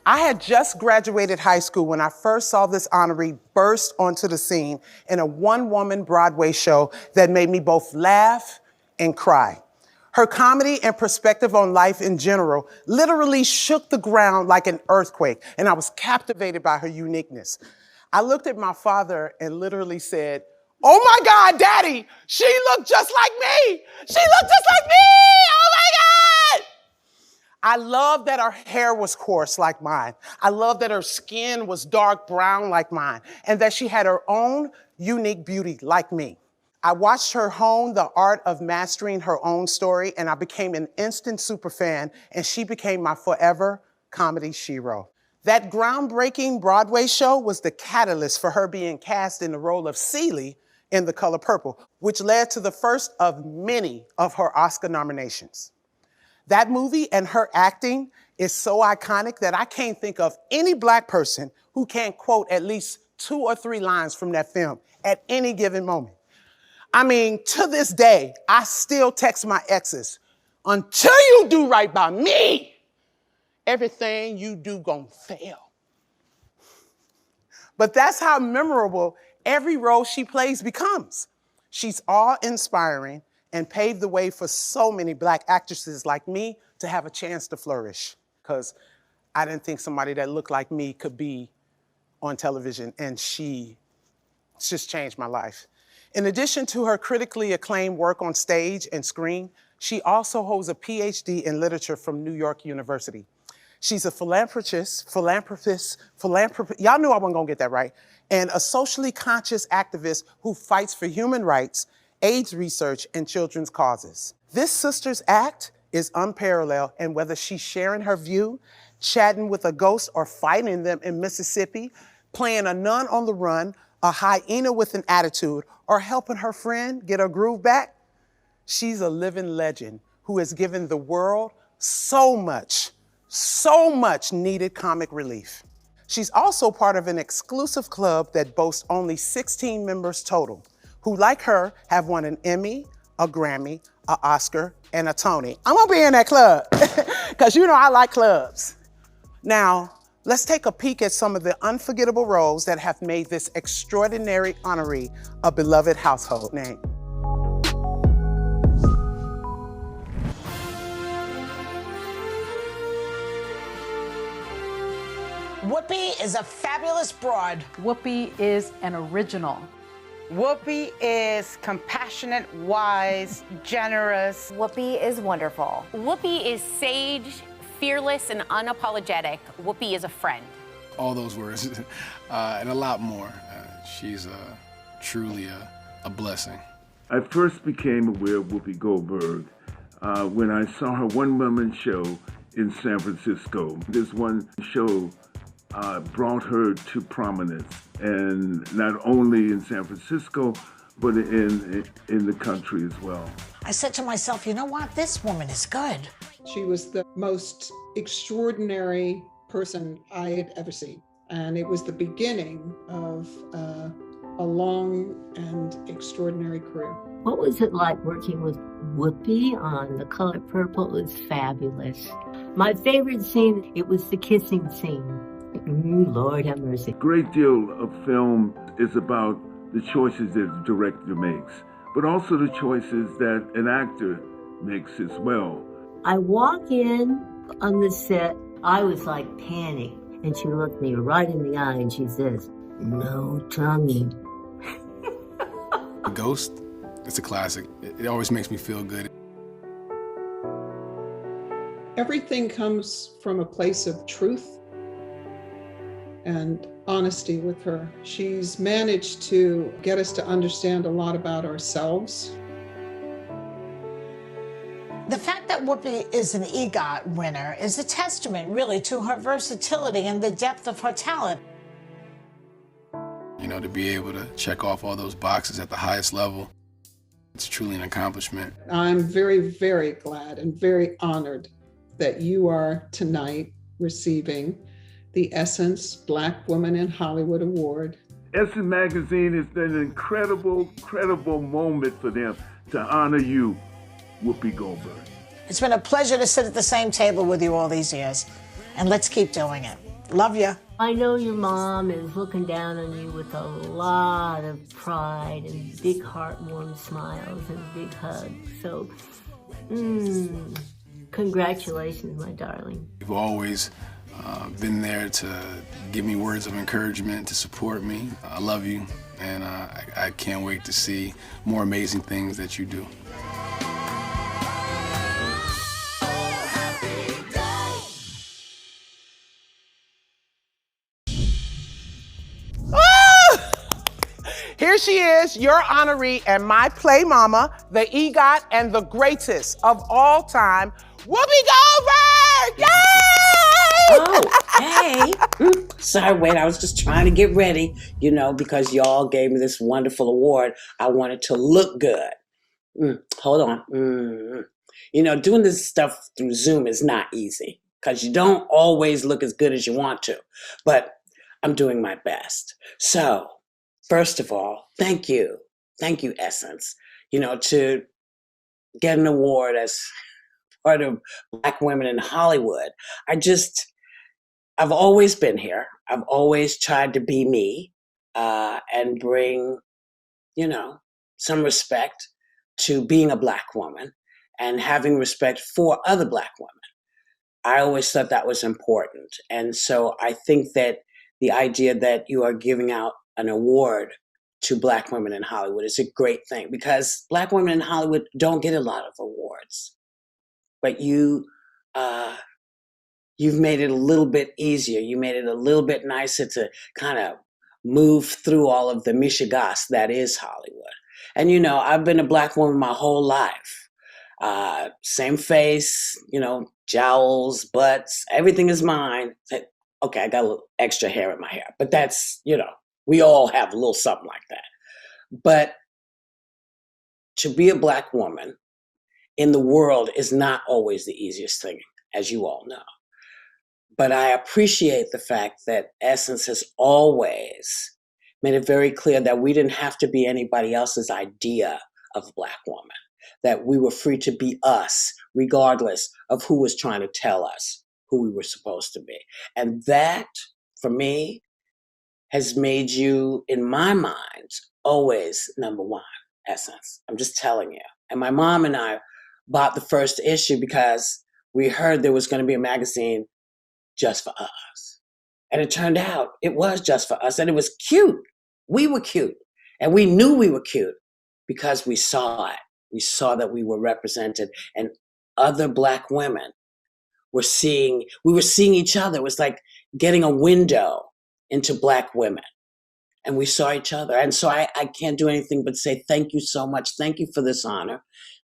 I had just graduated high school when I first saw this honoree burst onto the scene in a one-woman Broadway show that made me both laugh and cry. Her comedy and perspective on life in general literally shook the ground like an earthquake, and I was captivated by her uniqueness. I looked at my father and literally said, "Oh my God, Daddy, she looked just like me! She looked just like me! Oh my God!" I love that her hair was coarse like mine. I love that her skin was dark brown like mine, and that she had her own unique beauty like me. I watched her hone the art of mastering her own story, and I became an instant superfan, and she became my forever comedy shero. That groundbreaking Broadway show was the catalyst for her being cast in the role of Celie in The Color Purple, which led to the first of many of her Oscar nominations. That movie and her acting is so iconic that I can't think of any Black person who can't quote at least 2 or 3 lines from that film at any given moment. I mean, to this day, I still text my exes, "Until you do right by me, everything you do gon' fail." But that's how memorable every role she plays becomes. She's awe-inspiring and paved the way for so many Black actresses like me to have a chance to flourish, because I didn't think somebody that looked like me could be on television, and she just changed my life. In addition to her critically acclaimed work on stage and screen, she also holds a PhD in literature from New York University. She's a philanthropist, y'all knew I wasn't gonna get that right, and a socially conscious activist who fights for human rights, AIDS research, and children's causes. This sister's act is unparalleled, and whether she's sharing her view, chatting with a ghost, or fighting them in Mississippi, playing a nun on the run, a hyena with an attitude, or helping her friend get her groove back, she's a living legend who has given the world so much needed comic relief. She's also part of an exclusive club that boasts only 16 members total, who, like her, have won an Emmy, a Grammy, an Oscar, and a Tony. I'm gonna be in that club, because you know I like clubs. Now, let's take a peek at some of the unforgettable roles that have made this extraordinary honoree a beloved household name. Whoopi is a fabulous broad. Whoopi is an original. Whoopi is compassionate, wise, generous. Whoopi is wonderful. Whoopi is sage, fearless, and unapologetic. Whoopi is a friend. All those words, and a lot more. She's truly a blessing. I first became aware of Whoopi Goldberg when I saw her one-woman show in San Francisco. This one show brought her to prominence, and not only in San Francisco, but in the country as well. I said to myself, you know what? This woman is good. She was the most extraordinary person I had ever seen. And it was the beginning of a long and extraordinary career. What was it like working with Whoopi on The Color Purple? It was fabulous. My favorite scene, it was the kissing scene. Lord have mercy. A great deal of film is about the choices that the director makes, but also the choices that an actor makes as well. I walk in on the set, I was like panicked, and she looked me right in the eye and she says, "No tonguing." Ghost, it's a classic. It always makes me feel good. Everything comes from a place of truth and honesty with her. She's managed to get us to understand a lot about ourselves. The fact that Whoopi is an EGOT winner is a testament, really, to her versatility and the depth of her talent. You know, to be able to check off all those boxes at the highest level, it's truly an accomplishment. I'm very, very glad and very honored that you are tonight receiving the Essence Black Woman in Hollywood Award. Essence Magazine has been an incredible moment for them to honor you, Whoopi Goldberg. It's been a pleasure to sit at the same table with you all these years, and let's keep doing it. Love you. I know your mom is looking down on you with a lot of pride and big heartwarming smiles and big hugs. So, congratulations, my darling. You've always been there to give me words of encouragement, to support me. I love you, and I can't wait to see more amazing things that you do. Here she is, your honoree and my play mama, the EGOT and the greatest of all time, Whoopi Goldberg! Yay! Oh, hey. Sorry, wait, I was just trying to get ready, because y'all gave me this wonderful award. I wanted to look good. Hold on. Doing this stuff through Zoom is not easy because you don't always look as good as you want to, but I'm doing my best. So, first of all, thank you. Thank you, Essence, to get an award as part of Black women in Hollywood. I've always been here. I've always tried to be me and bring, some respect to being a Black woman and having respect for other Black women. I always thought that was important. And so I think that the idea that you are giving out an award to Black women in Hollywood is a great thing because Black women in Hollywood don't get a lot of awards. But you've made it a little bit easier. You made it a little bit nicer to kind of move through all of the mishigas that is Hollywood. And, I've been a Black woman my whole life. Same face, jowls, butts, everything is mine. Okay, I got a little extra hair in my hair, but that's, we all have a little something like that. But to be a Black woman in the world is not always the easiest thing, as you all know. But I appreciate the fact that Essence has always made it very clear that we didn't have to be anybody else's idea of a Black woman, that we were free to be us, regardless of who was trying to tell us who we were supposed to be. And that, for me, has made you, in my mind, always number one, Essence. I'm just telling you. And my mom and I bought the first issue because we heard there was going to be a magazine just for us. And it turned out it was just for us. And it was cute. We were cute. And we knew we were cute because we saw it. We saw that we were represented. And other Black women we were seeing each other. It was like getting a window into Black women. And we saw each other. And so I can't do anything but say thank you so much. Thank you for this honor.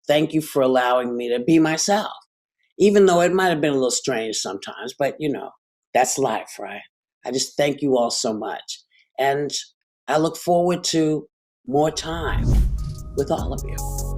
Thank you for allowing me to be myself. Even though it might have been a little strange sometimes, but that's life, right? I just thank you all so much. And I look forward to more time with all of you.